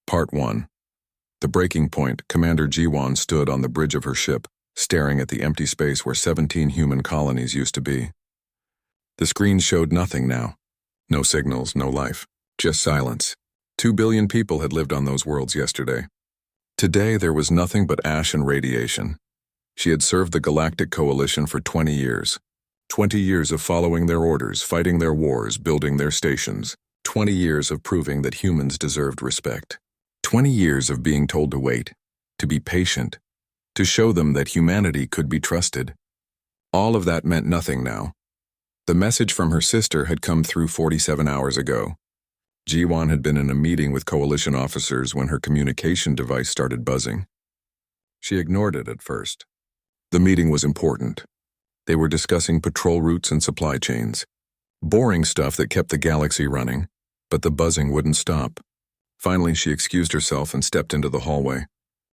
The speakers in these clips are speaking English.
Part 1. The breaking point. Commander Jiwan stood on the bridge of her ship, staring at the empty space where 17 human colonies used to be. The screen showed nothing now. No signals, no life, just silence. 2 billion people had lived on those worlds yesterday. Today there was nothing but ash and radiation. She had served the Galactic Coalition for 20 years. 20 years of following their orders, fighting their wars, building their stations. 20 years of proving that humans deserved respect. 20 years of being told to wait, to be patient, to show them that humanity could be trusted. All of that meant nothing now. The message from her sister had come through 47 hours ago. Jiwan had been in a meeting with Coalition officers when her communication device started buzzing. She ignored it at first. The meeting was important. They were discussing patrol routes and supply chains. Boring stuff that kept the galaxy running, but the buzzing wouldn't stop. Finally, she excused herself and stepped into the hallway.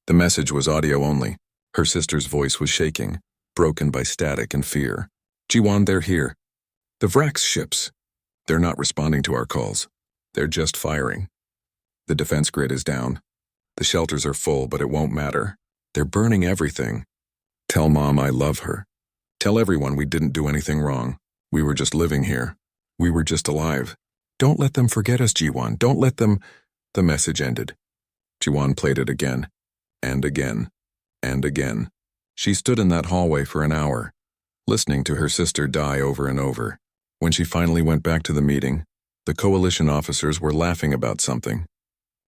The message was audio only. Her sister's voice was shaking, broken by static and fear. Jiwan, they're here. The Vrax ships. They're not responding to our calls. They're just firing. The defense grid is down. The shelters are full, but it won't matter. They're burning everything. Tell Mom I love her. Tell everyone we didn't do anything wrong. We were just living here. We were just alive. Don't let them forget us, Jiwan. Don't let them... The message ended. Jiwan played it again, and again, and again. She stood in that hallway for an hour, listening to her sister die over and over. When she finally went back to the meeting, the Coalition officers were laughing about something.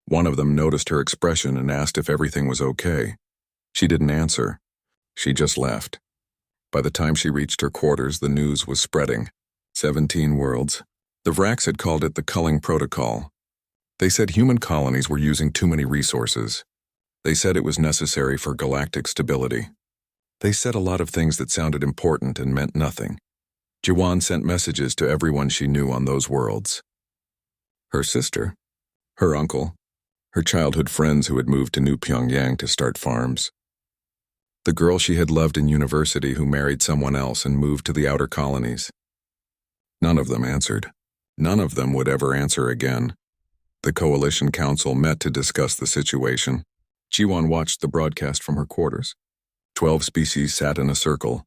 One of them noticed her expression and asked if everything was okay. She didn't answer. She just left. By the time she reached her quarters, the news was spreading. 17 worlds. The Vrax had called it the culling protocol. They said human colonies were using too many resources. They said it was necessary for galactic stability. They said a lot of things that sounded important and meant nothing. Jiwan sent messages to everyone she knew on those worlds. Her sister, her uncle, her childhood friends who had moved to New Pyongyang to start farms. The girl she had loved in university who married someone else and moved to the outer colonies. None of them answered. None of them would ever answer again. The Coalition Council met to discuss the situation. Jiwan watched the broadcast from her quarters. 12 species sat in a circle,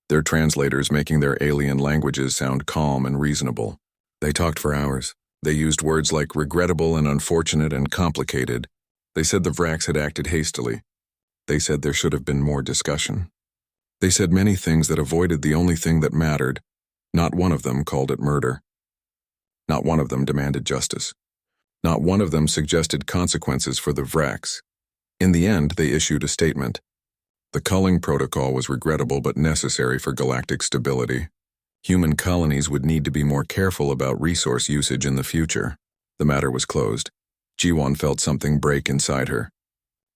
their translators making their alien languages sound calm and reasonable. They talked for hours. They used words like regrettable and unfortunate and complicated. They said the Vrax had acted hastily. They said there should have been more discussion. They said many things that avoided the only thing that mattered. Not one of them called it murder. Not one of them demanded justice. Not one of them suggested consequences for the Vrax. In the end, they issued a statement. The culling protocol was regrettable but necessary for galactic stability. Human colonies would need to be more careful about resource usage in the future. The matter was closed. Jiwan felt something break inside her.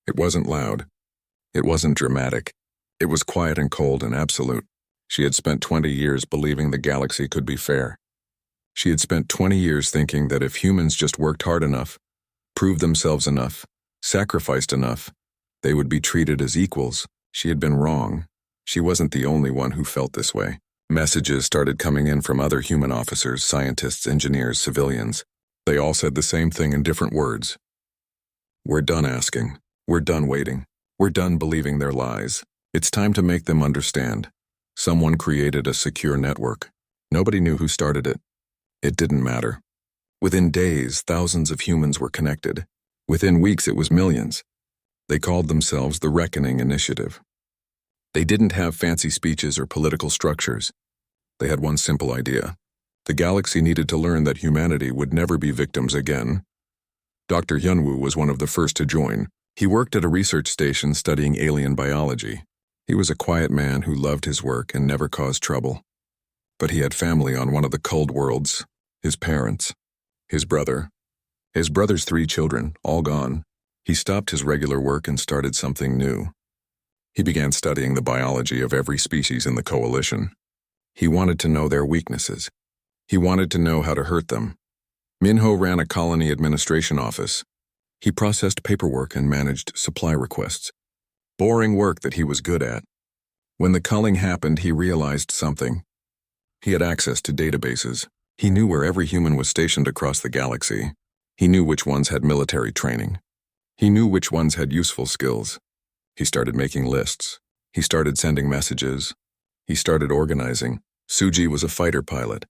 It wasn't loud. It wasn't dramatic. It was quiet and cold and absolute. She had spent 20 years believing the galaxy could be fair. She had spent 20 years thinking that if humans just worked hard enough, proved themselves enough, sacrificed enough, they would be treated as equals. She had been wrong. She wasn't the only one who felt this way. Messages started coming in from other human officers, scientists, engineers, civilians. They all said the same thing in different words. We're done asking. We're done waiting. We're done believing their lies. It's time to make them understand. Someone created a secure network. Nobody knew who started it. It didn't matter. Within days, thousands of humans were connected. Within weeks, it was millions. They called themselves the Reckoning Initiative. They didn't have fancy speeches or political structures. They had one simple idea. The galaxy needed to learn that humanity would never be victims again. Dr. Hyunwoo was one of the first to join. He worked at a research station studying alien biology. He was a quiet man who loved his work and never caused trouble. But he had family on one of the cold worlds, his parents, his brother, his brother's 3 children, all gone. He stopped his regular work and started something new. He began studying the biology of every species in the Coalition. He wanted to know their weaknesses. He wanted to know how to hurt them. Minho ran a colony administration office. He processed paperwork and managed supply requests. Boring work that he was good at. When the culling happened, he realized something. He had access to databases. He knew where every human was stationed across the galaxy. He knew which ones had military training. He knew which ones had useful skills. He started making lists. He started sending messages. He started organizing. Suji was a fighter pilot.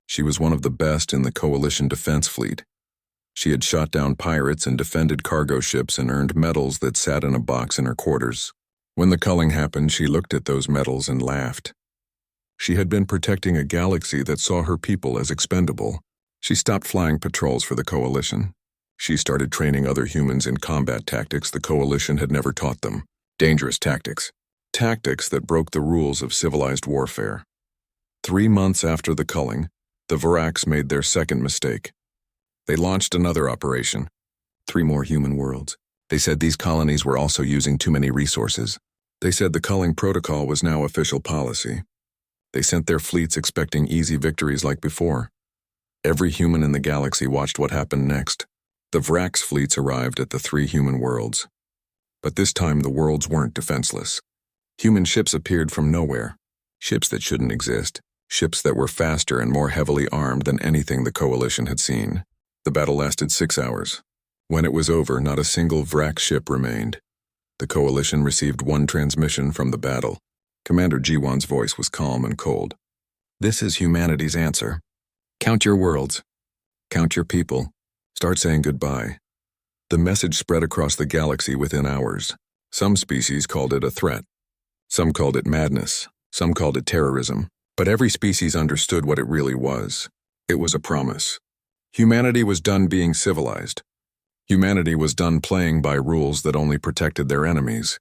She was one of the best in the Coalition defense fleet. She had shot down pirates and defended cargo ships and earned medals that sat in a box in her quarters. When the culling happened, she looked at those medals and laughed. She had been protecting a galaxy that saw her people as expendable. She stopped flying patrols for the Coalition. She started training other humans in combat tactics the Coalition had never taught them. Dangerous tactics. Tactics that broke the rules of civilized warfare. 3 months after the culling, the Varax made their second mistake. They launched another operation. 3 more human worlds. They said these colonies were also using too many resources. They said the culling protocol was now official policy. They sent their fleets expecting easy victories like before. Every human in the galaxy watched what happened next. The Varax fleets arrived at the 3 human worlds. But this time the worlds weren't defenseless. Human ships appeared from nowhere. Ships that shouldn't exist. Ships that were faster and more heavily armed than anything the Coalition had seen. The battle lasted 6 hours. When it was over, not a single Varax ship remained. The Coalition received 1 transmission from the battle. Commander Jiwan's voice was calm and cold. This is humanity's answer. Count your worlds. Count your people. Start saying goodbye. The message spread across the galaxy within hours. Some species called it a threat. Some called it madness. Some called it terrorism. But every species understood what it really was. It was a promise. Humanity was done being civilized. Humanity was done playing by rules that only protected their enemies.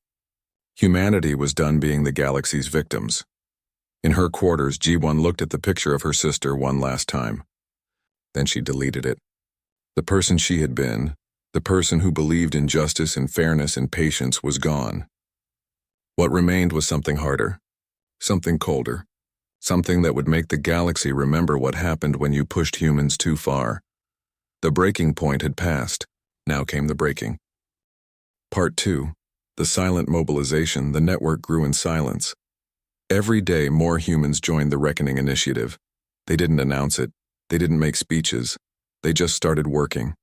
Humanity was done being the galaxy's victims. In her quarters, Ji-won looked at the picture of her sister one last time. Then she deleted it. The person she had been, the person who believed in justice and fairness and patience, was gone. What remained was something harder, something colder, something that would make the galaxy remember what happened when you pushed humans too far. The breaking point had passed. Now came the breaking. Part 2. The silent mobilization. The network grew in silence. Every day more humans joined the Reckoning Initiative. They didn't announce it. They didn't make speeches. They just started working.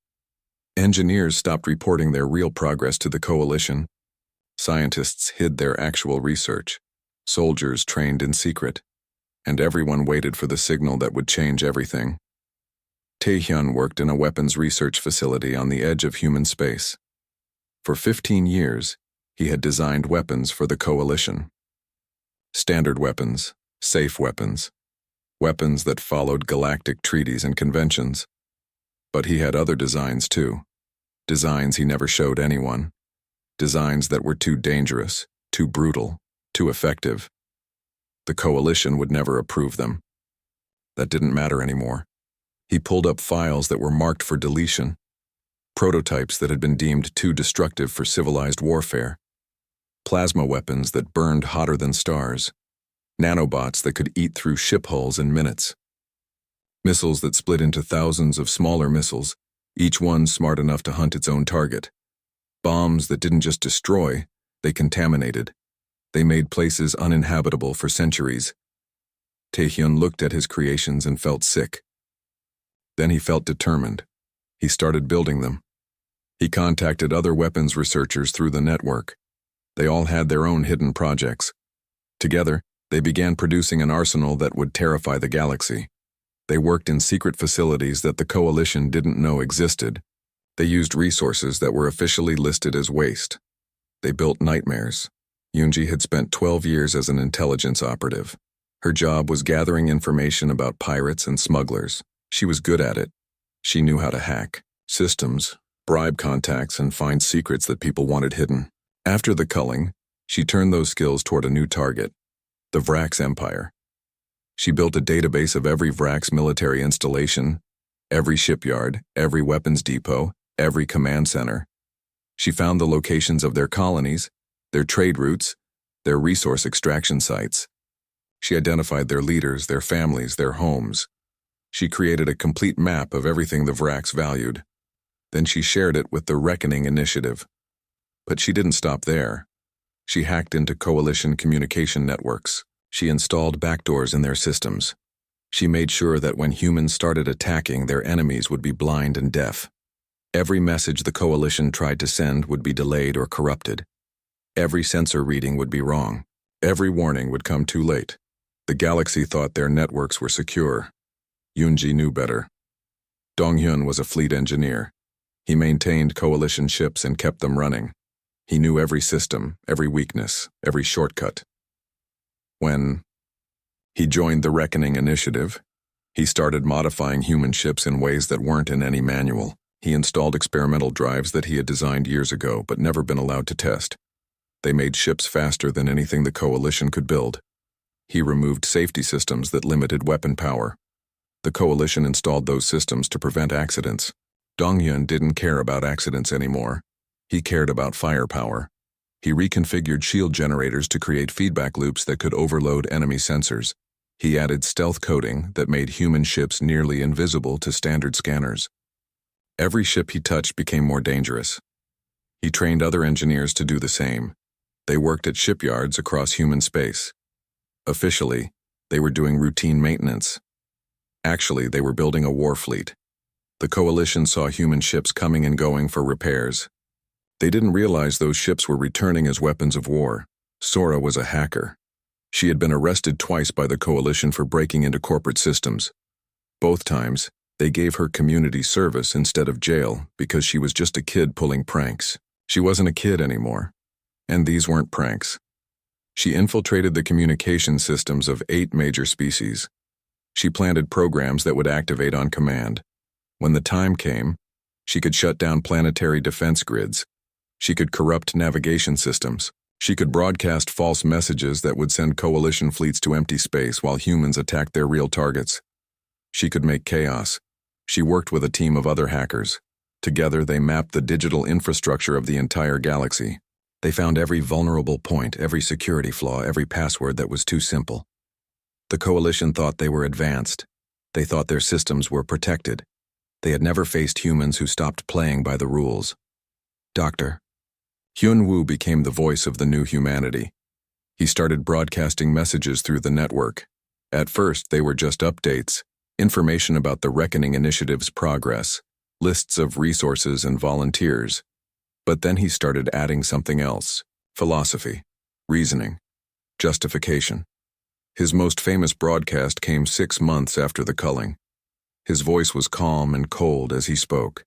Engineers stopped reporting their real progress to the Coalition. Scientists hid their actual research. Soldiers trained in secret. And everyone waited for the signal that would change everything. Taehyun worked in a weapons research facility on the edge of human space. For 15 years, he had designed weapons for the Coalition. Standard weapons, safe weapons, weapons that followed galactic treaties and conventions. But he had other designs too. Designs he never showed anyone. Designs that were too dangerous, too brutal, too effective. The Coalition would never approve them. That didn't matter anymore. He pulled up files that were marked for deletion. Prototypes that had been deemed too destructive for civilized warfare. Plasma weapons that burned hotter than stars. Nanobots that could eat through ship hulls in minutes. Missiles that split into thousands of smaller missiles, each one smart enough to hunt its own target. Bombs that didn't just destroy, they contaminated. They made places uninhabitable for centuries. Taehyun looked at his creations and felt sick. Then he felt determined. He started building them. He contacted other weapons researchers through the network. They all had their own hidden projects. Together, they began producing an arsenal that would terrify the galaxy. They worked in secret facilities that the Coalition didn't know existed. They used resources that were officially listed as waste. They built nightmares. Yoonji had spent 12 years as an intelligence operative. Her job was gathering information about pirates and smugglers. She was good at it. She knew how to hack systems, bribe contacts, and find secrets that people wanted hidden. After the culling, she turned those skills toward a new target, the Varax Empire. She built a database of every Varax military installation, every shipyard, every weapons depot, every command center. She found the locations of their colonies, their trade routes, their resource extraction sites. She identified their leaders, their families, their homes. She created a complete map of everything the Varax valued. Then she shared it with the Reckoning Initiative. But she didn't stop there. She hacked into Coalition communication networks. She installed backdoors in their systems. She made sure that when humans started attacking, their enemies would be blind and deaf. Every message the Coalition tried to send would be delayed or corrupted. Every sensor reading would be wrong. Every warning would come too late. The galaxy thought their networks were secure. Yoonji knew better. Donghyun was a fleet engineer. He maintained Coalition ships and kept them running. He knew every system, every weakness, every shortcut. When he joined the Reckoning Initiative, he started modifying human ships in ways that weren't in any manual. He installed experimental drives that he had designed years ago but never been allowed to test. They made ships faster than anything the Coalition could build. He removed safety systems that limited weapon power. The Coalition installed those systems to prevent accidents. Donghyun didn't care about accidents anymore. He cared about firepower. He reconfigured shield generators to create feedback loops that could overload enemy sensors. He added stealth coding that made human ships nearly invisible to standard scanners. Every ship he touched became more dangerous. He trained other engineers to do the same. They worked at shipyards across human space. Officially, they were doing routine maintenance. Actually, they were building a war fleet. The Coalition saw human ships coming and going for repairs. They didn't realize those ships were returning as weapons of war. Sora was a hacker. She had been arrested twice by the Coalition for breaking into corporate systems. Both times, they gave her community service instead of jail because she was just a kid pulling pranks. She wasn't a kid anymore. And these weren't pranks. She infiltrated the communication systems of 8 major species. She planted programs that would activate on command. When the time came, she could shut down planetary defense grids. She could corrupt navigation systems. She could broadcast false messages that would send Coalition fleets to empty space while humans attacked their real targets. She could make chaos. She worked with a team of other hackers. Together, they mapped the digital infrastructure of the entire galaxy. They found every vulnerable point, every security flaw, every password that was too simple. The Coalition thought they were advanced. They thought their systems were protected. They had never faced humans who stopped playing by the rules. Dr. Hyun-woo became the voice of the new humanity. He started broadcasting messages through the network. At first, they were just updates, information about the Reckoning Initiative's progress, lists of resources and volunteers. But then he started adding something else: philosophy, reasoning, justification. His most famous broadcast came 6 months after the culling. His voice was calm and cold as he spoke.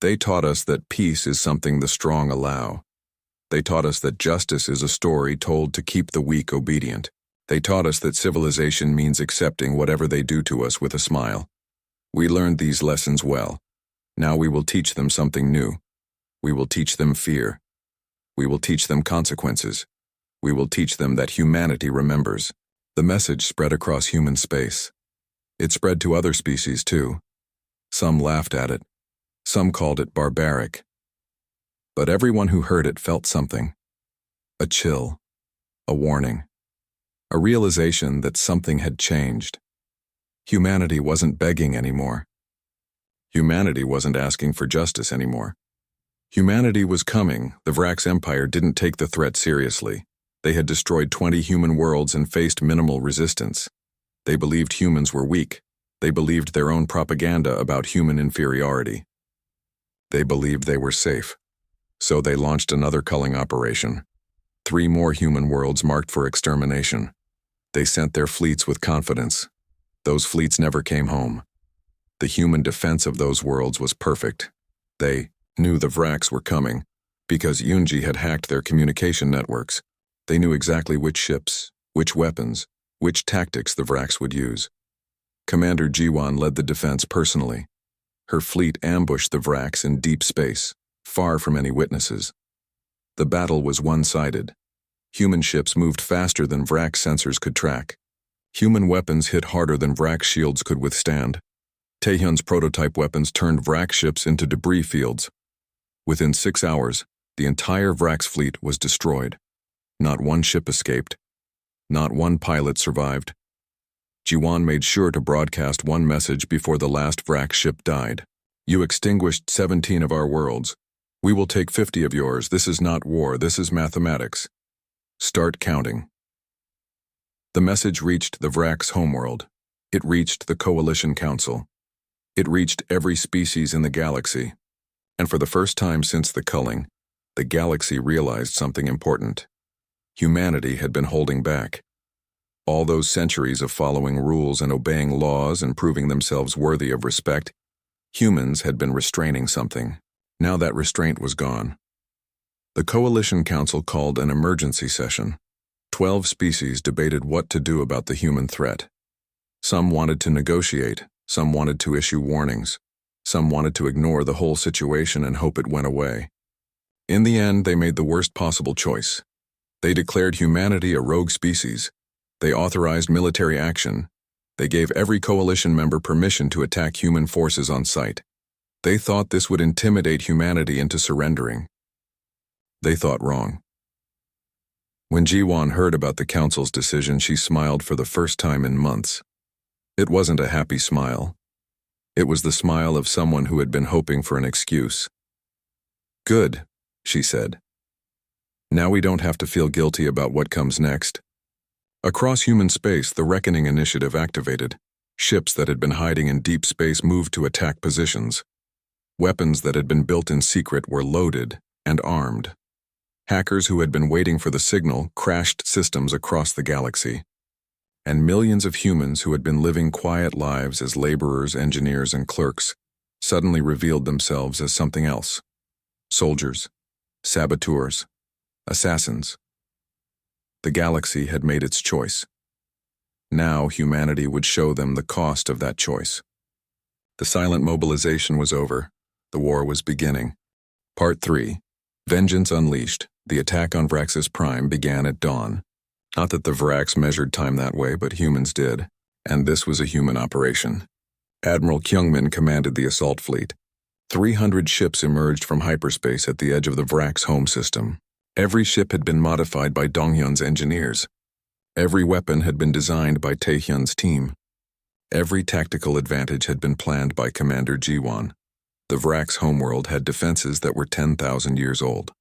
They taught us that peace is something the strong allow. They taught us that justice is a story told to keep the weak obedient. They taught us that civilization means accepting whatever they do to us with a smile. We learned these lessons well. Now we will teach them something new. We will teach them fear. We will teach them consequences. We will teach them that humanity remembers. The message spread across human space. It spread to other species too. Some laughed at it. Some called it barbaric. But everyone who heard it felt something. A chill. A warning. A realization that something had changed. Humanity wasn't begging anymore. Humanity wasn't asking for justice anymore. Humanity was coming. The Vrax Empire didn't take the threat seriously. They had destroyed 20 human worlds and faced minimal resistance. They believed humans were weak. They believed their own propaganda about human inferiority. They believed they were safe. So they launched another culling operation. 3 more human worlds marked for extermination. They sent their fleets with confidence. Those fleets never came home. The human defense of those worlds was perfect. They knew the Vrax were coming because Yoonji had hacked their communication networks. They knew exactly which ships, which weapons, which tactics the Vrax would use. Commander Jiwon led the defense personally. Her fleet ambushed the Vrax in deep space, far from any witnesses. The battle was one-sided. Human ships moved faster than Vrax sensors could track. Human weapons hit harder than Vrax shields could withstand. Taehyun's prototype weapons turned Vrax ships into debris fields. Within 6 hours, the entire Vrax fleet was destroyed. Not one ship escaped. Not one pilot survived. Jiwon made sure to broadcast one message before the last Vrax ship died. You extinguished 17 of our worlds. We will take 50 of yours. This is not war, this is mathematics. Start counting. The message reached the Vrax homeworld. It reached the Coalition Council. It reached every species in the galaxy. And for the first time since the culling, the galaxy realized something important. Humanity had been holding back. All those centuries of following rules and obeying laws and proving themselves worthy of respect, humans had been restraining something. Now that restraint was gone. The Coalition Council called an emergency session. 12 species debated what to do about the human threat. Some wanted to negotiate, some wanted to issue warnings, some wanted to ignore the whole situation and hope it went away. In the end, they made the worst possible choice. They declared humanity a rogue species. They authorized military action. They gave every coalition member permission to attack human forces on sight. They thought this would intimidate humanity into surrendering. They thought wrong. When Jiwon heard about the council's decision, she smiled for the first time in months. It wasn't a happy smile. It was the smile of someone who had been hoping for an excuse. "Good," she said. "Now we don't have to feel guilty about what comes next." Across human space, the Reckoning Initiative activated. Ships that had been hiding in deep space moved to attack positions. Weapons that had been built in secret were loaded and armed. Hackers who had been waiting for the signal crashed systems across the galaxy. And millions of humans who had been living quiet lives as laborers, engineers, and clerks suddenly revealed themselves as something else. Soldiers, saboteurs, assassins. The galaxy had made its choice. Now humanity would show them the cost of that choice. The silent mobilization was over. The war was beginning. Part 3. Vengeance Unleashed. The attack on Vraxis Prime began at dawn. Not that the Vrax measured time that way, but humans did. And this was a human operation. Admiral Kyungmin commanded the assault fleet. 300 ships emerged from hyperspace at the edge of the Vrax home system. Every ship had been modified by Donghyun's engineers. Every weapon had been designed by Taehyun's team. Every tactical advantage had been planned by Commander Jiwon. The Vrax homeworld had defenses that were 10,000 years old.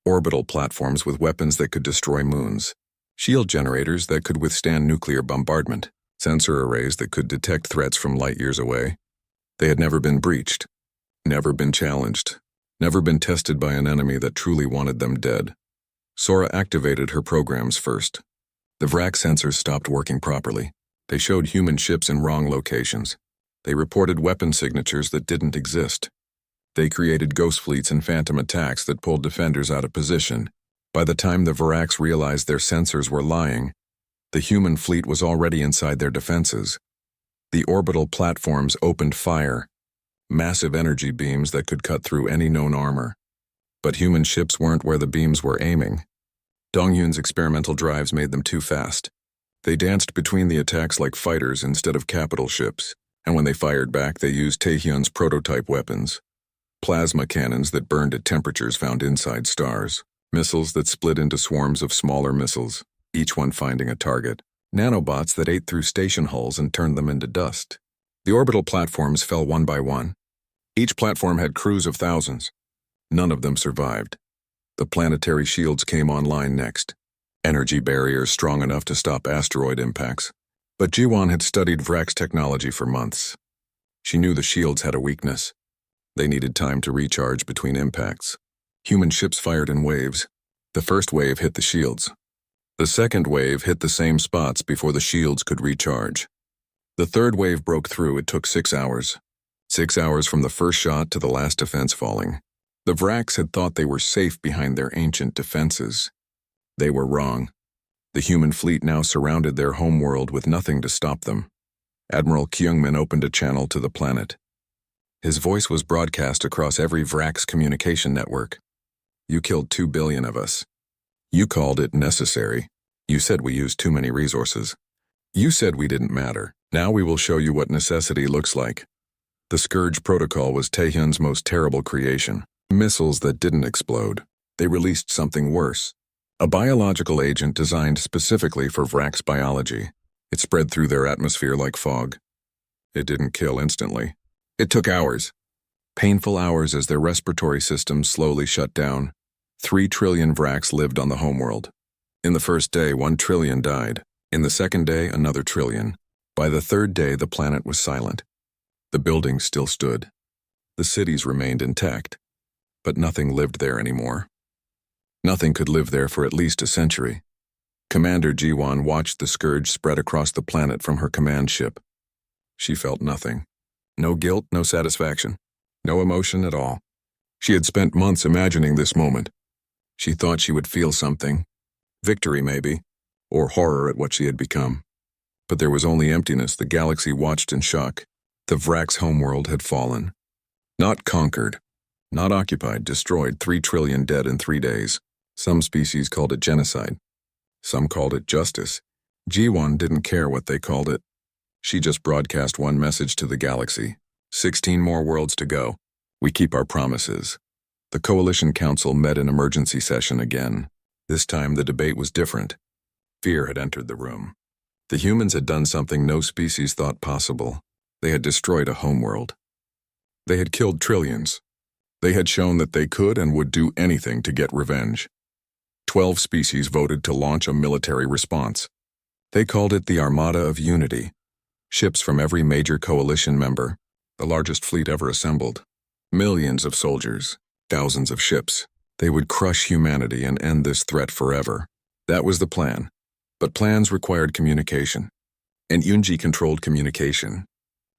Orbital platforms with weapons that could destroy moons. Shield generators that could withstand nuclear bombardment. Sensor arrays that could detect threats from light years away. They had never been breached. Never been challenged. Never been tested by an enemy that truly wanted them dead. Sora activated her programs first. The Vrax sensors stopped working properly. They showed human ships in wrong locations. They reported weapon signatures that didn't exist. They created ghost fleets and phantom attacks that pulled defenders out of position. By the time the Vrax realized their sensors were lying, the human fleet was already inside their defenses. The orbital platforms opened fire, massive energy beams that could cut through any known armor. But human ships weren't where the beams were aiming. Donghyun's experimental drives made them too fast. They danced between the attacks like fighters instead of capital ships, and when they fired back, they used Taehyun's prototype weapons. Plasma cannons that burned at temperatures found inside stars. Missiles that split into swarms of smaller missiles, each one finding a target. Nanobots that ate through station hulls and turned them into dust. The orbital platforms fell one by one. Each platform had crews of thousands. None of them survived. The planetary shields came online next. Energy barriers strong enough to stop asteroid impacts. But Jiwon had studied Vrax technology for months. She knew the shields had a weakness. They needed time to recharge between impacts. Human ships fired in waves. The first wave hit the shields. The second wave hit the same spots before the shields could recharge. The third wave broke through. It took 6 hours. 6 hours from the first shot to the last defense falling. The Vrax had thought they were safe behind their ancient defenses. They were wrong. The human fleet now surrounded their homeworld with nothing to stop them. Admiral Kyungmin opened a channel to the planet. His voice was broadcast across every Vrax communication network. "You killed 2 billion of us. You called it necessary. You said we used too many resources. You said we didn't matter. Now we will show you what necessity looks like." The Scourge Protocol was Taehyun's most terrible creation. Missiles that didn't explode. They released something worse. A biological agent designed specifically for Vrax biology. It spread through their atmosphere like fog. It didn't kill instantly. It took hours. Painful hours as their respiratory systems slowly shut down. 3 trillion Vrax lived on the homeworld. In the first day, 1 trillion died. In the second day, another trillion. By the third day, the planet was silent. The buildings still stood. The cities remained intact, but nothing lived there anymore. Nothing could live there for at least a century. Commander Jiwan watched the scourge spread across the planet from her command ship. She felt nothing. No guilt, no satisfaction, no emotion at all. She had spent months imagining this moment. She thought she would feel something. Victory, maybe, or horror at what she had become. But there was only emptiness. The galaxy watched in shock. The Vrak's homeworld had fallen. Not conquered, not occupied, destroyed, 3 trillion dead in 3 days. Some species called it genocide. Some called it justice. Jiwan didn't care what they called it. She just broadcast one message to the galaxy. 16 more worlds to go. We keep our promises. The Coalition Council met in emergency session again. This time the debate was different. Fear had entered the room. The humans had done something no species thought possible. They had destroyed a homeworld. They had killed trillions. They had shown that they could and would do anything to get revenge. 12 species voted to launch a military response. They called it the Armada of Unity. Ships from every major coalition member, the largest fleet ever assembled. Millions of soldiers, thousands of ships. They would crush humanity and end this threat forever. That was the plan. But plans required communication. And Yunji controlled communication.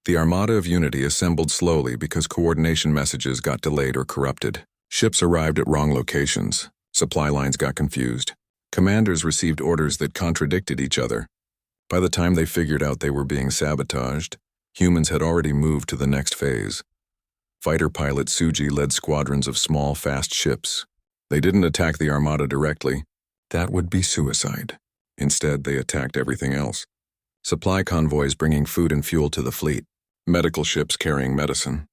The Armada of Unity assembled slowly because coordination messages got delayed or corrupted. Ships arrived at wrong locations. Supply lines got confused. Commanders received orders that contradicted each other. By the time they figured out they were being sabotaged, humans had already moved to the next phase. Fighter pilot Suji led squadrons of small, fast ships. They didn't attack the Armada directly. That would be suicide. Instead, they attacked everything else. Supply convoys bringing food and fuel to the fleet. Medical ships carrying medicine.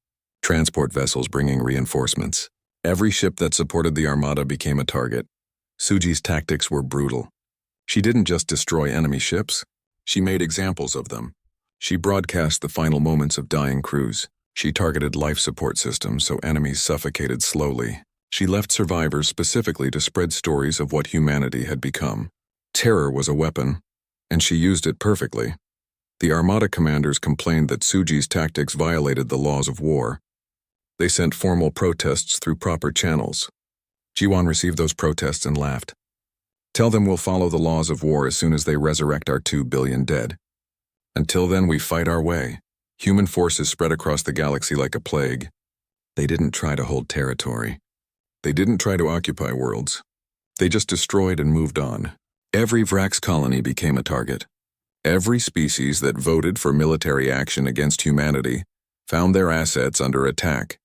Transport vessels bringing reinforcements. Every ship that supported the Armada became a target. Suji's tactics were brutal. She didn't just destroy enemy ships. She made examples of them. She broadcast the final moments of dying crews. She targeted life support systems so enemies suffocated slowly. She left survivors specifically to spread stories of what humanity had become. Terror was a weapon, and she used it perfectly. The Armada commanders complained that Suji's tactics violated the laws of war. They sent formal protests through proper channels. Jiwan received those protests and laughed. Tell them we'll follow the laws of war as soon as they resurrect our 2 billion dead. Until then, we fight our way. Human forces spread across the galaxy like a plague. They didn't try to hold territory. They didn't try to occupy worlds. They just destroyed and moved on. Every Vrak's colony became a target. Every species that voted for military action against humanity found their assets under attack.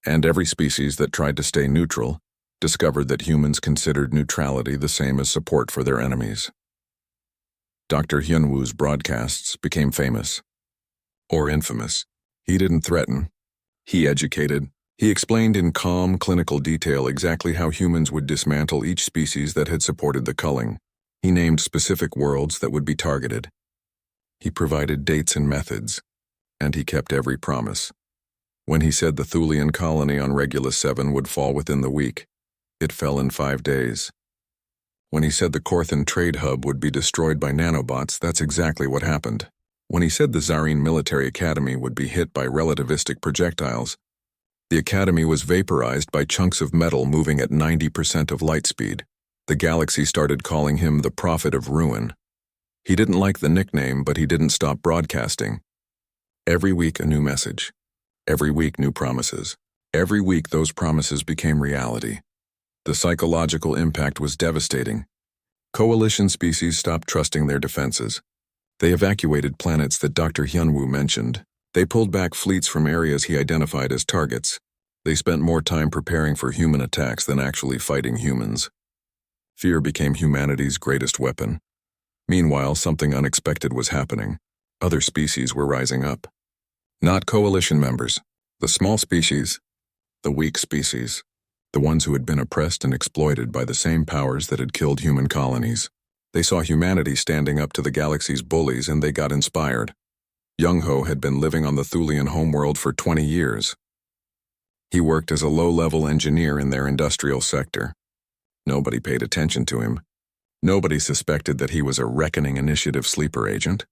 And every species that tried to stay neutral discovered that humans considered neutrality the same as support for their enemies. Dr. Hyunwoo's broadcasts became famous. Or infamous. He didn't threaten. He educated. He explained in calm, clinical detail exactly how humans would dismantle each species that had supported the culling. He named specific worlds that would be targeted. He provided dates and methods. And he kept every promise. When he said the Thulian colony on Regulus 7 would fall within the week, it fell in 5 days. When he said the Korthan trade hub would be destroyed by nanobots, that's exactly what happened. When he said the Zarine Military Academy would be hit by relativistic projectiles, the academy was vaporized by chunks of metal moving at 90% of light speed. The galaxy started calling him the Prophet of Ruin. He didn't like the nickname, but he didn't stop broadcasting. Every week a new message. Every week new promises. Every week those promises became reality. The psychological impact was devastating. Coalition species stopped trusting their defenses. They evacuated planets that Dr. Hyunwoo mentioned. They pulled back fleets from areas he identified as targets. They spent more time preparing for human attacks than actually fighting humans. Fear became humanity's greatest weapon. Meanwhile, something unexpected was happening. Other species were rising up. Not coalition members. The small species. The weak species. The ones who had been oppressed and exploited by the same powers that had killed human colonies. They saw humanity standing up to the galaxy's bullies and they got inspired. Young-ho had been living on the Thulian homeworld for 20 years. He worked as a low-level engineer in their industrial sector. Nobody paid attention to him. Nobody suspected that he was a Reckoning Initiative sleeper agent.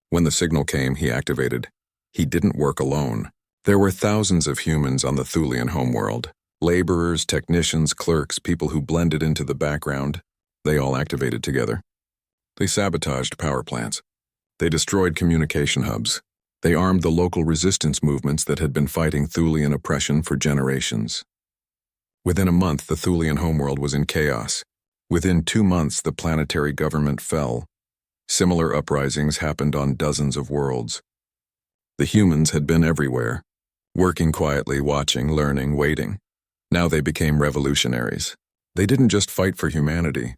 When the signal came, he activated. He didn't work alone. There were thousands of humans on the Thulian homeworld. Laborers, technicians, clerks, people who blended into the background. They all activated together. They sabotaged power plants. They destroyed communication hubs. They armed the local resistance movements that had been fighting Thulian oppression for generations. Within a month, the Thulian homeworld was in chaos. Within 2 months, the planetary government fell. Similar uprisings happened on dozens of worlds. The humans had been everywhere, working quietly, watching, learning, waiting. Now they became revolutionaries. They didn't just fight for humanity.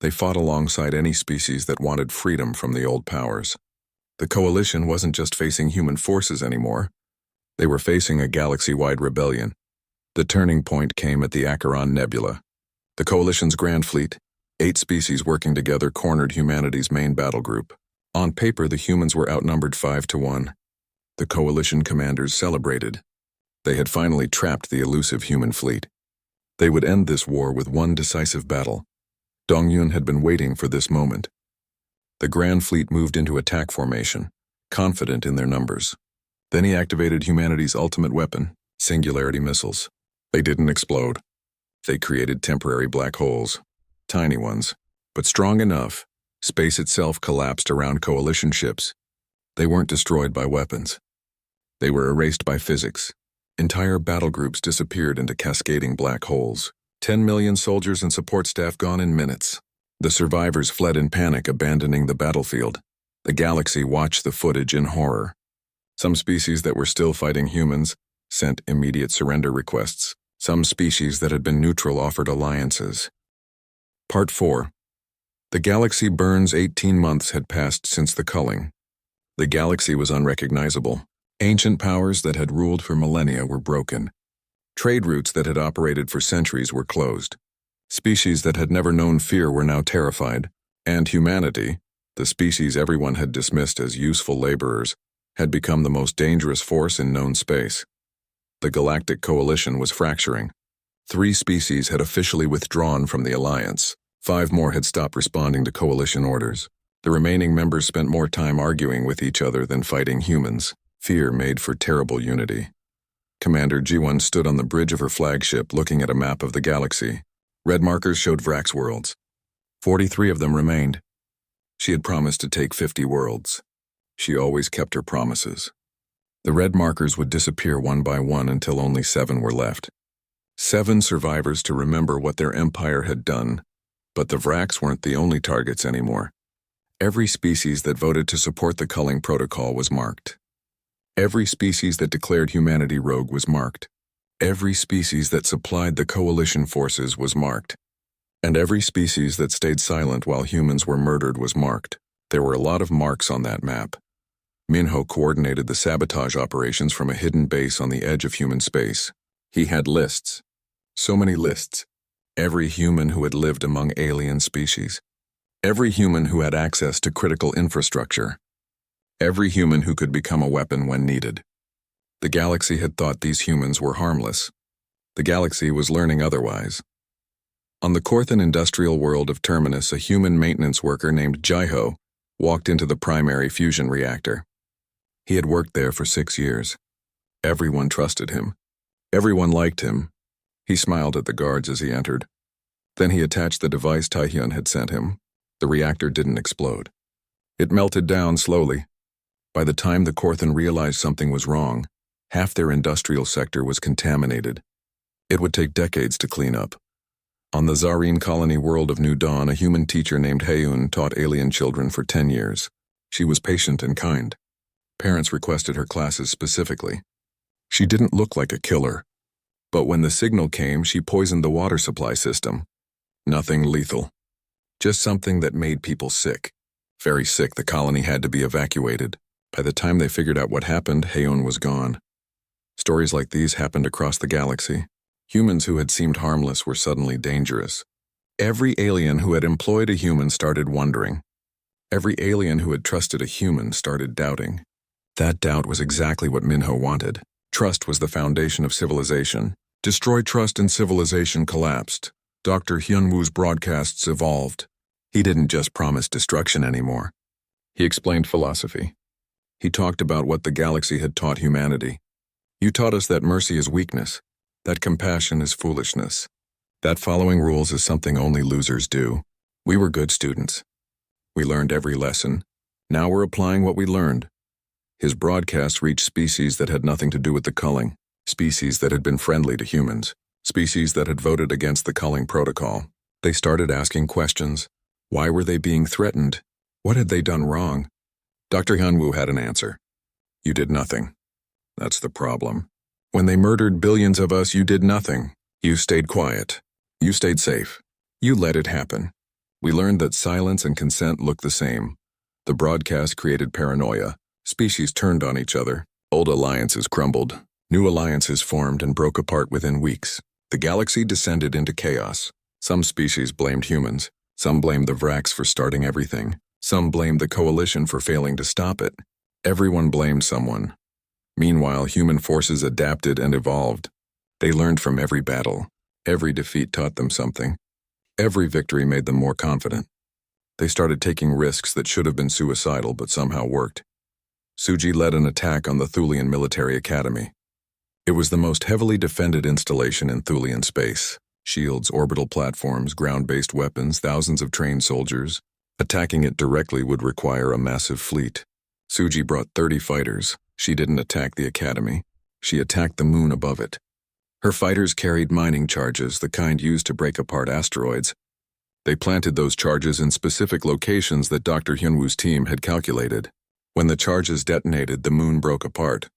They fought alongside any species that wanted freedom from the old powers. The coalition wasn't just facing human forces anymore. They were facing a galaxy-wide rebellion. The turning point came at the Acheron Nebula. The coalition's grand fleet, 8 species working together, cornered humanity's main battle group. On paper, the humans were outnumbered 5-1. The coalition commanders celebrated. They had finally trapped the elusive human fleet. They would end this war with one decisive battle. Dongyun had been waiting for this moment. The Grand Fleet moved into attack formation, confident in their numbers. Then he activated humanity's ultimate weapon, singularity missiles. They didn't explode. They created temporary black holes, tiny ones, but strong enough. Space itself collapsed around coalition ships. They weren't destroyed by weapons. They were erased by physics. Entire battle groups disappeared into cascading black holes. 10 million soldiers and support staff gone in minutes. The survivors fled in panic, abandoning the battlefield. The galaxy watched the footage in horror. Some species that were still fighting humans sent immediate surrender requests. Some species that had been neutral offered alliances. Part 4. The galaxy burns. 18 months had passed since the culling. The galaxy was unrecognizable. Ancient powers that had ruled for millennia were broken. Trade routes that had operated for centuries were closed. Species that had never known fear were now terrified. And humanity, the species everyone had dismissed as useful laborers, had become the most dangerous force in known space. The Galactic Coalition was fracturing. 3 species had officially withdrawn from the Alliance. 5 more had stopped responding to Coalition orders. The remaining members spent more time arguing with each other than fighting humans. Fear made for terrible unity. Commander G1 stood on the bridge of her flagship looking at a map of the galaxy. Red markers showed Vrax worlds. 43 of them remained. She had promised to take 50 worlds. She always kept her promises. The red markers would disappear one by one until only 7 were left. 7 survivors to remember what their empire had done. But the Vrax weren't the only targets anymore. Every species that voted to support the culling protocol was marked. Every species that declared humanity rogue was marked. Every species that supplied the coalition forces was marked. And every species that stayed silent while humans were murdered was marked. There were a lot of marks on that map. Minho coordinated the sabotage operations from a hidden base on the edge of human space. He had lists. So many lists. Every human who had lived among alien species. Every human who had access to critical infrastructure. Every human who could become a weapon when needed. The galaxy had thought these humans were harmless. The galaxy was learning otherwise. On the Korthan industrial world of Terminus, a human maintenance worker named Jaiho walked into the primary fusion reactor. He had worked there for 6 years. Everyone trusted him. Everyone liked him. He smiled at the guards as he entered. Then he attached the device Taehyun had sent him. The reactor didn't explode. It melted down slowly. By the time the Korthan realized something was wrong, half their industrial sector was contaminated. It would take decades to clean up. On the Zarine colony world of New Dawn, a human teacher named Heyoon taught alien children for 10 years. She was patient and kind. Parents requested her classes specifically. She didn't look like a killer. But when the signal came, she poisoned the water supply system. Nothing lethal. Just something that made people sick. Very sick, the colony had to be evacuated. By the time they figured out what happened, Heyoon was gone. Stories like these happened across the galaxy. Humans who had seemed harmless were suddenly dangerous. Every alien who had employed a human started wondering. Every alien who had trusted a human started doubting. That doubt was exactly what Minho wanted. Trust was the foundation of civilization. Destroy trust and civilization collapsed. Dr. Hyunwoo's broadcasts evolved. He didn't just promise destruction anymore. He explained philosophy. He talked about what the galaxy had taught humanity. You taught us that mercy is weakness, that compassion is foolishness, that following rules is something only losers do. We were good students. We learned every lesson. Now we're applying what we learned. His broadcast reached species that had nothing to do with the culling, species that had been friendly to humans, species that had voted against the culling protocol. They started asking questions. Why were they being threatened? What had they done wrong? Dr. Hyunwoo had an answer. You did nothing. That's the problem. When they murdered billions of us, you did nothing. You stayed quiet. You stayed safe. You let it happen. We learned that silence and consent look the same. The broadcast created paranoia. Species turned on each other. Old alliances crumbled. New alliances formed and broke apart within weeks. The galaxy descended into chaos. Some species blamed humans. Some blamed the Vrax for starting everything. Some blamed the Coalition for failing to stop it. Everyone blamed someone. Meanwhile, human forces adapted and evolved. They learned from every battle. Every defeat taught them something. Every victory made them more confident. They started taking risks that should have been suicidal but somehow worked. Suji led an attack on the Thulian Military Academy. It was the most heavily defended installation in Thulian space. Shields, orbital platforms, ground-based weapons, thousands of trained soldiers. Attacking it directly would require a massive fleet. Suji brought 30 fighters. She didn't attack the academy. She attacked the moon above it. Her fighters carried mining charges, the kind used to break apart asteroids. They planted those charges in specific locations that Dr. Hyunwoo's team had calculated. When the charges detonated, the moon broke apart.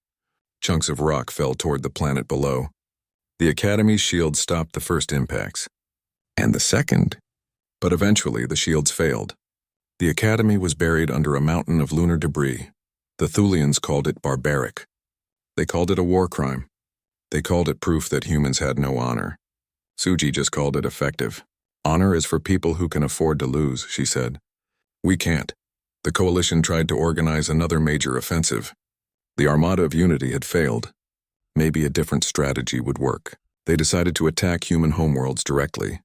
Chunks of rock fell toward the planet below. The Academy's shield stopped the first impacts. And the second. But eventually, the shields failed. The Academy was buried under a mountain of lunar debris. The Thulians called it barbaric. They called it a war crime. They called it proof that humans had no honor. Suji just called it effective. Honor is for people who can afford to lose, she said. We can't. The Coalition tried to organize another major offensive. The Armada of Unity had failed. Maybe a different strategy would work. They decided to attack human homeworlds directly.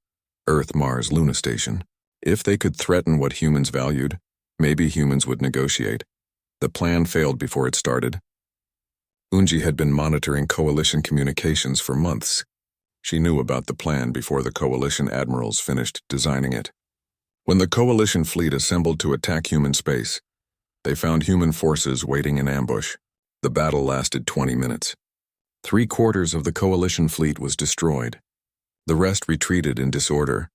Earth, Mars, Luna Station. If they could threaten what humans valued, maybe humans would negotiate. The plan failed before it started. Unji had been monitoring Coalition communications for months. She knew about the plan before the Coalition admirals finished designing it. When the Coalition fleet assembled to attack human space, they found human forces waiting in ambush. The battle lasted 20 minutes. 3/4 of the Coalition fleet was destroyed. The rest retreated in disorder.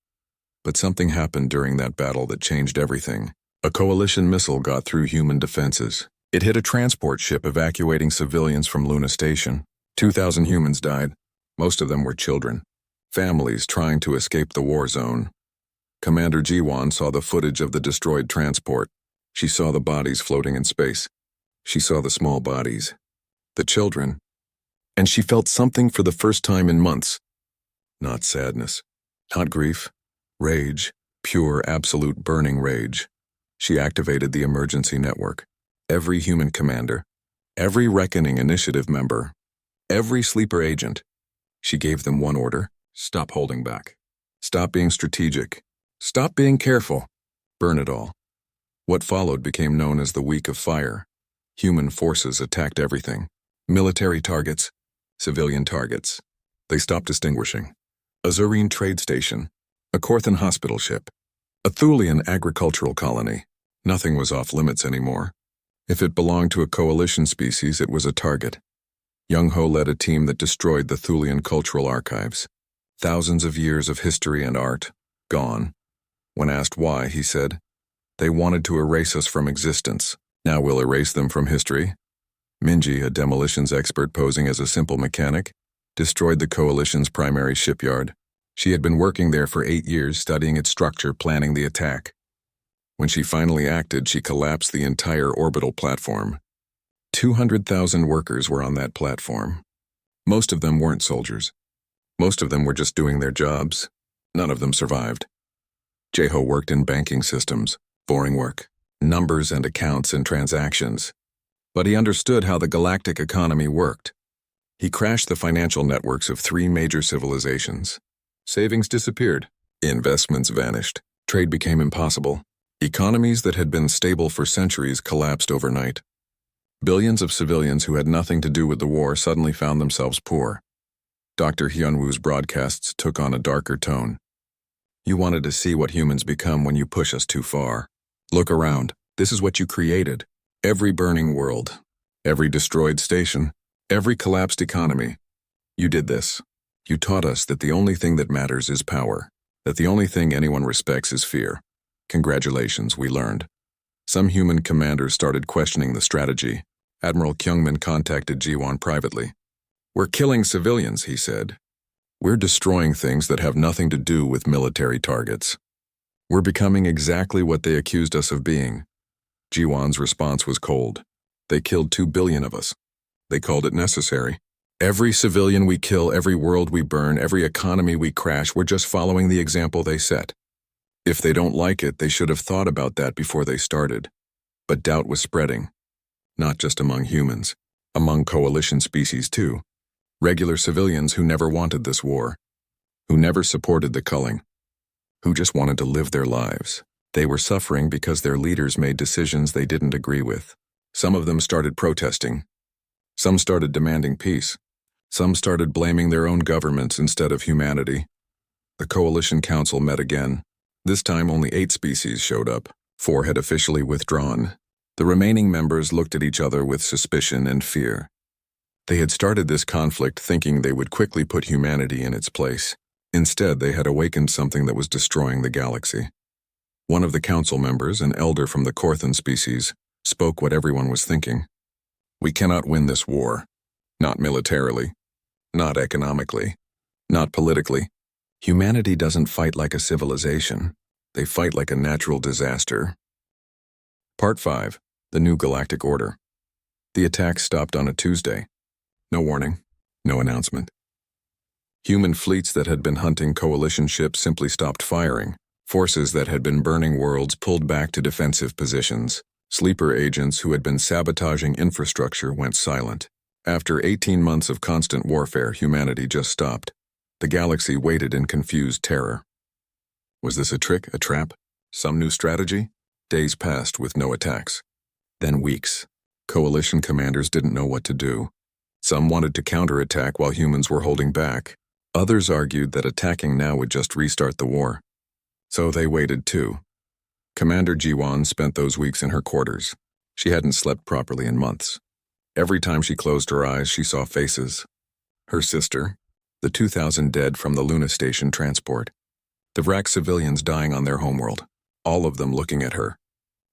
But something happened during that battle that changed everything. A Coalition missile got through human defenses. It hit a transport ship evacuating civilians from Luna Station. 2,000 humans died. Most of them were children. Families trying to escape the war zone. Commander Jiwon saw the footage of the destroyed transport. She saw the bodies floating in space. She saw the small bodies. The children. And she felt something for the first time in months. Not sadness. Not grief. Rage. Pure, absolute burning rage. She activated the emergency network. Every human commander. Every Reckoning Initiative member. Every sleeper agent. She gave them one order. Stop holding back. Stop being strategic. Stop being careful. Burn it all. What followed became known as the Week of Fire. Human forces attacked everything. Military targets. Civilian targets. They stopped distinguishing. A Zurine trade station. A Korthan hospital ship. A Thulian agricultural colony. Nothing was off limits anymore. If it belonged to a Coalition species, it was a target. Young Ho led a team that destroyed the Thulian cultural archives. Thousands of years of history and art, gone. When asked why, he said, "They wanted to erase us from existence. Now we'll erase them from history." Minji, a demolitions expert posing as a simple mechanic, destroyed the Coalition's primary shipyard. She had been working there for 8 years, studying its structure, planning the attack. When she finally acted, she collapsed the entire orbital platform. 200,000 workers were on that platform. Most of them weren't soldiers. Most of them were just doing their jobs. None of them survived. Jaeho worked in banking systems, boring work, numbers and accounts and transactions. But he understood how the galactic economy worked. He crashed the financial networks of 3 major civilizations. Savings disappeared. Investments vanished. Trade became impossible. Economies that had been stable for centuries collapsed overnight. Billions of civilians who had nothing to do with the war suddenly found themselves poor. Dr. Hyunwoo's broadcasts took on a darker tone. You wanted to see what humans become when you push us too far. Look around. This is what you created. Every burning world, every destroyed station, every collapsed economy. You did this. You taught us that the only thing that matters is power, that the only thing anyone respects is fear. Congratulations, we learned. Some human commanders started questioning the strategy. Admiral Kyungmin contacted Jiwon privately. We're killing civilians, he said. We're destroying things that have nothing to do with military targets. We're becoming exactly what they accused us of being. Jiwon's response was cold. They killed 2 billion of us. They called it necessary. Every civilian we kill, every world we burn, every economy we crash, we're just following the example they set. If they don't like it, they should have thought about that before they started. But doubt was spreading. Not just among humans, among coalition species too. Regular civilians who never wanted this war, who never supported the culling, who just wanted to live their lives. They were suffering because their leaders made decisions they didn't agree with. Some of them started protesting. Some started demanding peace. Some started blaming their own governments instead of humanity. The Coalition Council met again. This time only 8 species showed up. 4 had officially withdrawn. The remaining members looked at each other with suspicion and fear. They had started this conflict thinking they would quickly put humanity in its place. Instead, they had awakened something that was destroying the galaxy. One of the council members, an elder from the Korthan species, spoke what everyone was thinking. We cannot win this war. Not militarily. Not economically. Not politically. Humanity doesn't fight like a civilization. They fight like a natural disaster. Part 5. The New Galactic Order. The attack stopped on a Tuesday. No warning. No announcement. Human fleets that had been hunting coalition ships simply stopped firing. Forces that had been burning worlds pulled back to defensive positions. Sleeper agents who had been sabotaging infrastructure went silent. After 18 months of constant warfare, humanity just stopped. The galaxy waited in confused terror. Was this a trick, a trap? Some new strategy? Days passed with no attacks. Then weeks. Coalition commanders didn't know what to do. Some wanted to counterattack while humans were holding back. Others argued that attacking now would just restart the war. So they waited too. Commander Jiwon spent those weeks in her quarters. She hadn't slept properly in months. Every time she closed her eyes, she saw faces. Her sister, the 2,000 dead from the Luna Station transport, the Vrak civilians dying on their homeworld, all of them looking at her,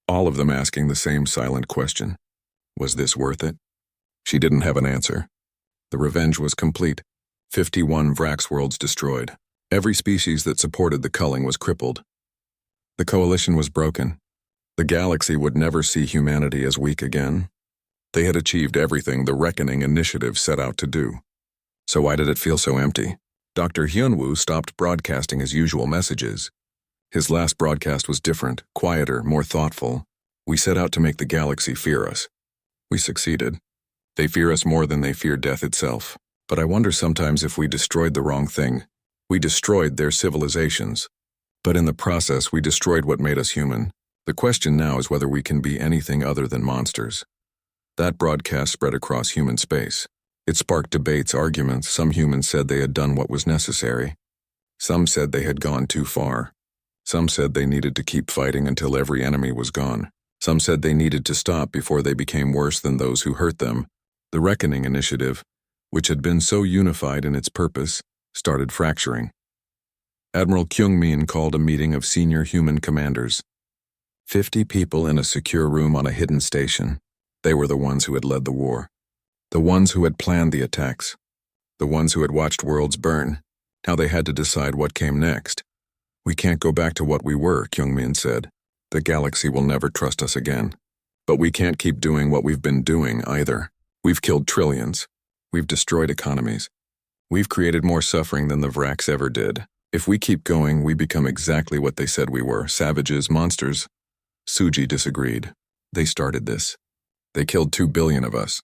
all of them asking the same silent question. Was this worth it? She didn't have an answer. The revenge was complete. 51 Vrax worlds destroyed. Every species that supported the culling was crippled. The coalition was broken. The galaxy would never see humanity as weak again. They had achieved everything the Reckoning Initiative set out to do. So why did it feel so empty? Dr. Hyunwoo stopped broadcasting his usual messages. His last broadcast was different, quieter, more thoughtful. We set out to make the galaxy fear us. We succeeded. They fear us more than they fear death itself. But I wonder sometimes if we destroyed the wrong thing. We destroyed their civilizations. But in the process, we destroyed what made us human. The question now is whether we can be anything other than monsters. That broadcast spread across human space. It sparked debates, arguments. Some humans said they had done what was necessary. Some said they had gone too far. Some said they needed to keep fighting until every enemy was gone. Some said they needed to stop before they became worse than those who hurt them. The Reckoning Initiative, which had been so unified in its purpose, started fracturing. Admiral Kyungmin called a meeting of senior human commanders. 50 people in a secure room on a hidden station. They were the ones who had led the war. The ones who had planned the attacks. The ones who had watched worlds burn. Now they had to decide what came next. We can't go back to what we were, Kyungmin said. The galaxy will never trust us again. But we can't keep doing what we've been doing either. We've killed trillions. We've destroyed economies. We've created more suffering than the Vrax ever did. If we keep going, we become exactly what they said we were, savages, monsters. Suji disagreed. They started this. They killed 2 billion of us.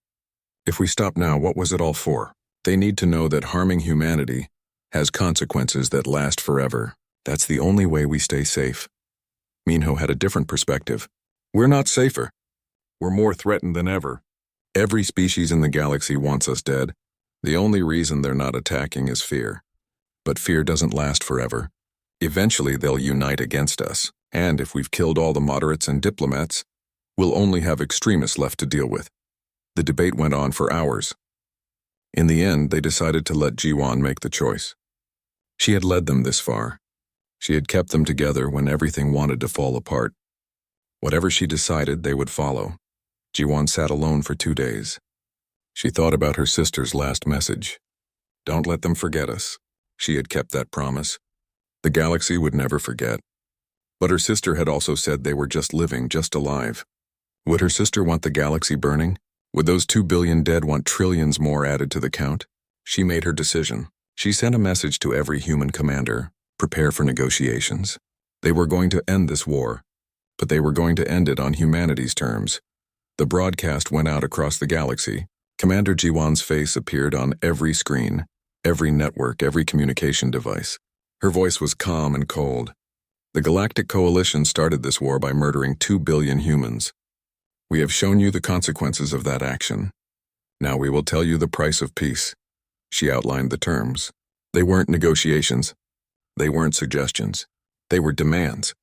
If we stop now, what was it all for? They need to know that harming humanity has consequences that last forever. That's the only way we stay safe. Minho had a different perspective. We're not safer. We're more threatened than ever. Every species in the galaxy wants us dead. The only reason they're not attacking is fear. But fear doesn't last forever. Eventually they'll unite against us, and if we've killed all the moderates and diplomats, we'll only have extremists left to deal with. The debate went on for hours. In the end, they decided to let Jiwan make the choice. She had led them this far. She had kept them together when everything wanted to fall apart. Whatever she decided, they would follow. Jiwan sat alone for 2 days. She thought about her sister's last message. Don't let them forget us. She had kept that promise. The galaxy would never forget. But her sister had also said they were just living, just alive. Would her sister want the galaxy burning? Would those 2 billion dead want trillions more added to the count? She made her decision. She sent a message to every human commander. Prepare for negotiations. They were going to end this war, but they were going to end it on humanity's terms. The broadcast went out across the galaxy. Commander Jiwan's face appeared on every screen, every network, every communication device. Her voice was calm and cold. The Galactic Coalition started this war by murdering 2 billion humans. We have shown you the consequences of that action. Now we will tell you the price of peace. She outlined the terms. They weren't negotiations. They weren't suggestions. They were demands.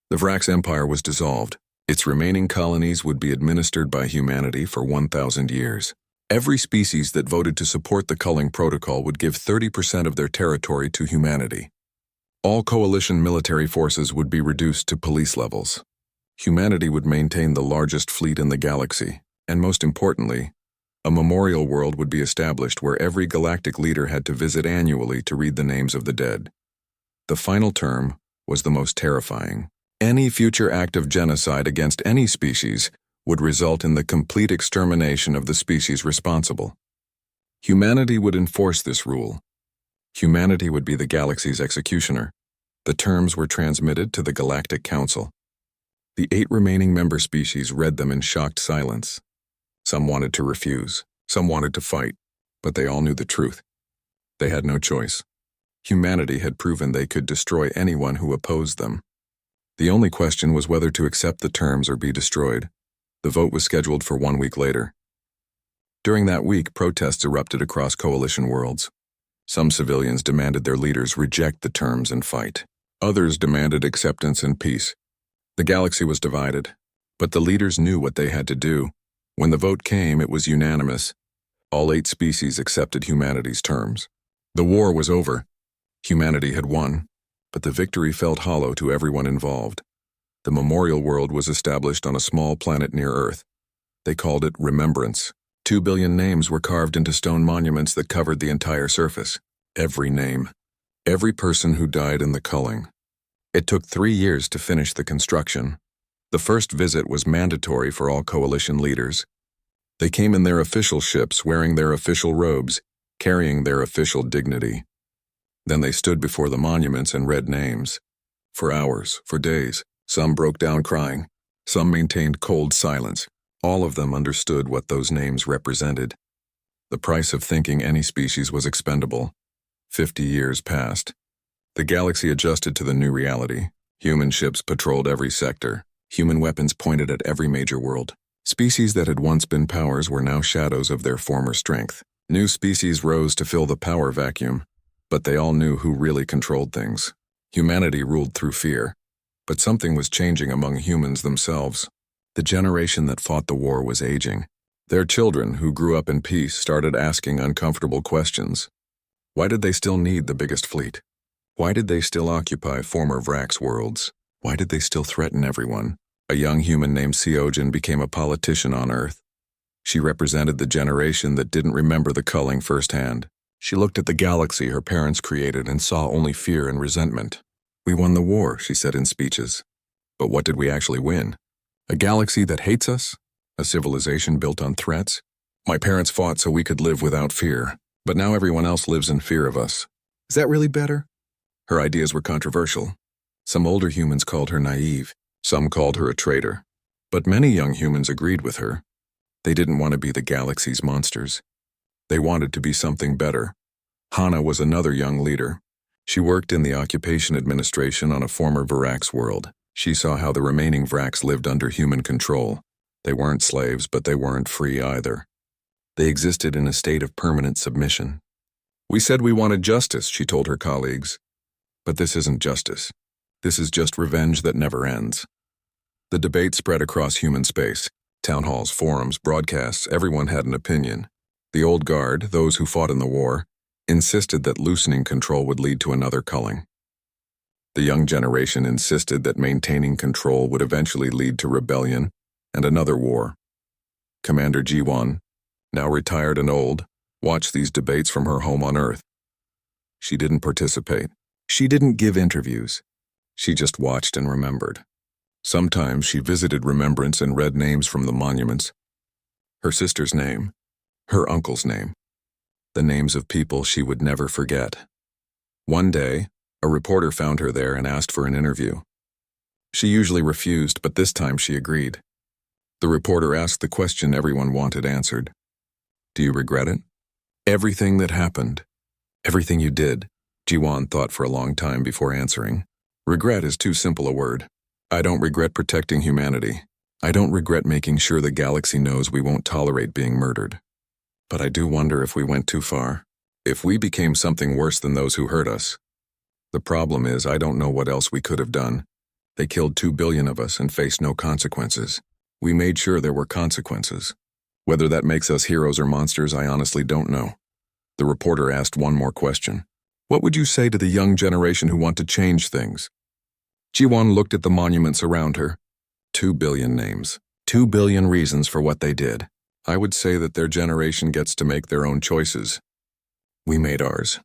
The Vrax Empire was dissolved. Its remaining colonies would be administered by humanity for 1,000 years. Every species that voted to support the culling protocol would give 30% of their territory to humanity. All coalition military forces would be reduced to police levels. Humanity would maintain the largest fleet in the galaxy, and most importantly, a memorial world would be established where every galactic leader had to visit annually to read the names of the dead. The final term was the most terrifying. Any future act of genocide against any species would result in the complete extermination of the species responsible. Humanity would enforce this rule. Humanity would be the galaxy's executioner. The terms were transmitted to the Galactic Council. The 8 remaining member species read them in shocked silence. Some wanted to refuse, some wanted to fight, but they all knew the truth. They had no choice. Humanity had proven they could destroy anyone who opposed them. The only question was whether to accept the terms or be destroyed. The vote was scheduled for 1 week later. During that week, protests erupted across coalition worlds. Some civilians demanded their leaders reject the terms and fight. Others demanded acceptance and peace. The galaxy was divided, but the leaders knew what they had to do. When the vote came, it was unanimous. All 8 species accepted humanity's terms. The war was over. Humanity had won, but the victory felt hollow to everyone involved. The memorial world was established on a small planet near Earth. They called it Remembrance. 2 billion names were carved into stone monuments that covered the entire surface. Every name. Every person who died in the culling. It took 3 years to finish the construction. The first visit was mandatory for all coalition leaders. They came in their official ships, wearing their official robes, carrying their official dignity. Then they stood before the monuments and read names. For hours, for days, some broke down crying. Some maintained cold silence. All of them understood what those names represented. The price of thinking any species was expendable. 50 years passed. The galaxy adjusted to the new reality. Human ships patrolled every sector. Human weapons pointed at every major world. Species that had once been powers were now shadows of their former strength. New species rose to fill the power vacuum, but they all knew who really controlled things. Humanity ruled through fear, but something was changing among humans themselves. The generation that fought the war was aging. Their children, who grew up in peace, started asking uncomfortable questions. Why did they still need the biggest fleet? Why did they still occupy former Vrax worlds? Why did they still threaten everyone? A young human named Seojin became a politician on Earth. She represented the generation that didn't remember the culling firsthand. She looked at the galaxy her parents created and saw only fear and resentment. We won the war, she said in speeches. But what did we actually win? A galaxy that hates us? A civilization built on threats? My parents fought so we could live without fear, but now everyone else lives in fear of us. Is that really better? Her ideas were controversial. Some older humans called her naive. Some called her a traitor. But many young humans agreed with her. They didn't want to be the galaxy's monsters. They wanted to be something better. Hana was another young leader. She worked in the occupation administration on a former Vrax world. She saw how the remaining Vrax lived under human control. They weren't slaves, but they weren't free either. They existed in a state of permanent submission. "We said we wanted justice," she told her colleagues. "But this isn't justice. This is just revenge that never ends." The debate spread across human space. Town halls, forums, broadcasts, everyone had an opinion. The old guard, those who fought in the war, insisted that loosening control would lead to another culling. The young generation insisted that maintaining control would eventually lead to rebellion and another war. Commander G1, now retired and old, watched these debates from her home on Earth. She didn't participate. She didn't give interviews. She just watched and remembered. Sometimes she visited Remembrance and read names from the monuments. Her sister's name, her uncle's name, the names of people she would never forget. One day, a reporter found her there and asked for an interview. She usually refused, but this time she agreed. The reporter asked the question everyone wanted answered. "Do you regret it?" "Everything that happened. Everything you did," Jiwan thought for a long time before answering. "Regret is too simple a word. I don't regret protecting humanity. I don't regret making sure the galaxy knows we won't tolerate being murdered. But I do wonder if we went too far. If we became something worse than those who hurt us. The problem is I don't know what else we could have done. They killed 2 billion of us and faced no consequences. We made sure there were consequences. Whether that makes us heroes or monsters, I honestly don't know." The reporter asked one more question. "What would you say to the young generation who want to change things?" Jiwon looked at the monuments around her. 2 billion names. 2 billion reasons for what they did. I would say that their generation gets to make their own choices. We made ours.